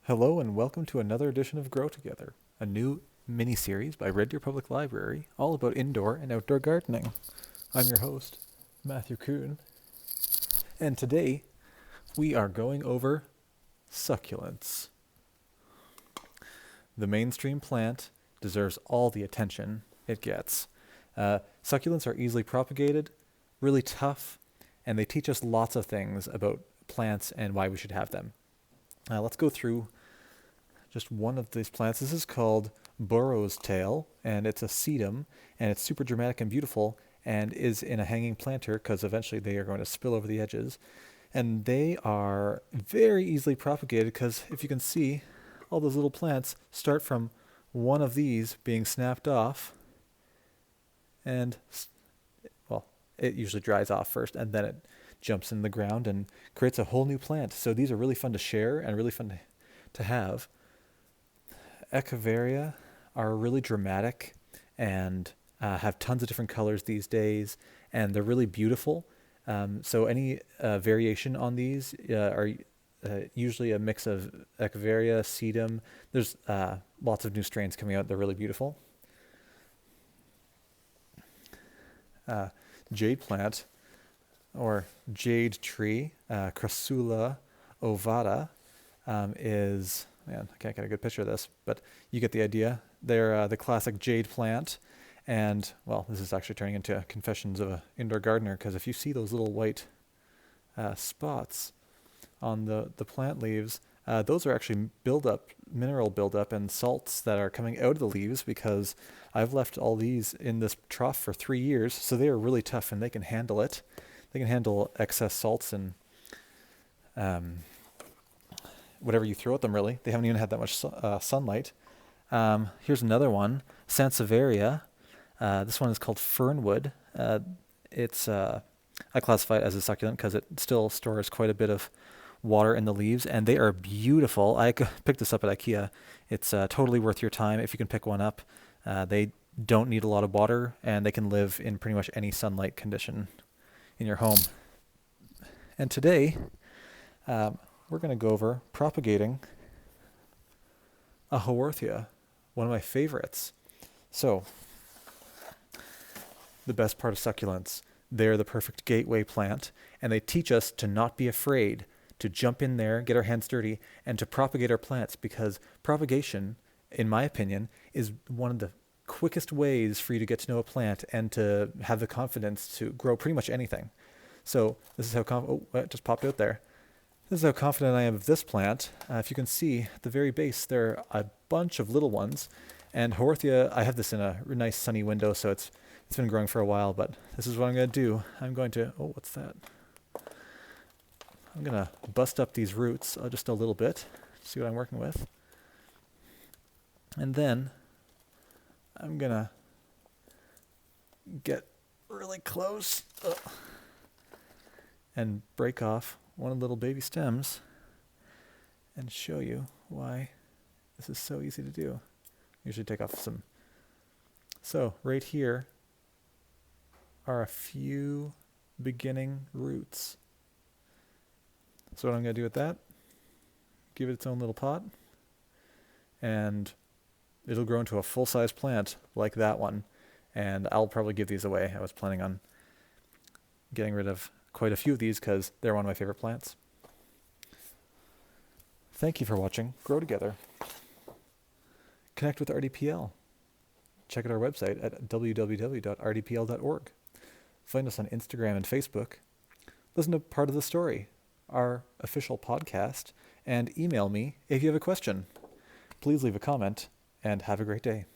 Hello and welcome to another edition of Grow Together, a new mini-series by Red Deer Public Library, all about indoor and outdoor gardening. I'm your host, Matthew Kuhn, and today we are going over succulents. The mainstream plant deserves all the attention it gets. Succulents are easily propagated, really tough, and they teach us lots of things about plants and why we should have them. Let's go through just one of these plants. This is called burro's tail, and it's a sedum, and it's super dramatic and beautiful, and is in a hanging planter because eventually they are going to spill over the edges. And they are very easily propagated because if you can see, all those little plants start from one of these being snapped off, and well, it usually dries off first, and then it jumps in the ground and creates a whole new plant. So these are really fun to share and really fun to have. Echeveria are really dramatic and have tons of different colors these days, and they're really beautiful. So any variation on these are usually a mix of Echeveria, sedum. There's lots of new strains coming out. They're really beautiful. Jade plant, or jade tree, Crassula ovata, is, man, I can't get a good picture of this, but you get the idea. They're the classic jade plant, and, well, this is actually turning into confessions of an indoor gardener, because if you see those little white spots on the plant leaves, those are actually mineral buildup and salts that are coming out of the leaves, because I've left all these in this trough for 3 years, so they are really tough and they can handle it. They can handle excess salts and whatever you throw at them, really. They haven't even had that much sunlight. Here's another one, Sansevieria. This one is called Fernwood. I classify it as a succulent because it still stores quite a bit of water in the leaves, and they are beautiful. I picked this up at IKEA. It's totally worth your time if you can pick one up. They don't need a lot of water, and they can live in pretty much any sunlight condition in your home. And today, we're going to go over propagating a Haworthia, one of my favorites. So, the best part of succulents, they're the perfect gateway plant, and they teach us to not be afraid to jump in there, get our hands dirty, and to propagate our plants, because propagation, in my opinion, is one of the quickest ways for you to get to know a plant and to have the confidence to grow pretty much anything. So this is how it just popped out there. This is how confident I am of this plant. If you can see at the very base, there are a bunch of little ones. And Haworthia, I have this in a nice sunny window, so it's been growing for a while, but this is what I'm going to do. I'm going to, what's that? I'm going to bust up these roots just a little bit, see what I'm working with. And then I'm going to get really close and break off one of the little baby stems and show you why this is so easy to do. Usually take off some. So right here are a few beginning roots. So what I'm going to do with that, give it its own little pot, and it'll grow into a full-size plant like that one. And I'll probably give these away. I was planning on getting rid of quite a few of these because they're one of my favorite plants. Thank you for watching Grow Together. Connect with RDPL. Check out our website at www.rdpl.org. Find us on Instagram and Facebook. Listen to Part of the Story, our official podcast, and email me if you have a question. Please leave a comment, and have a great day.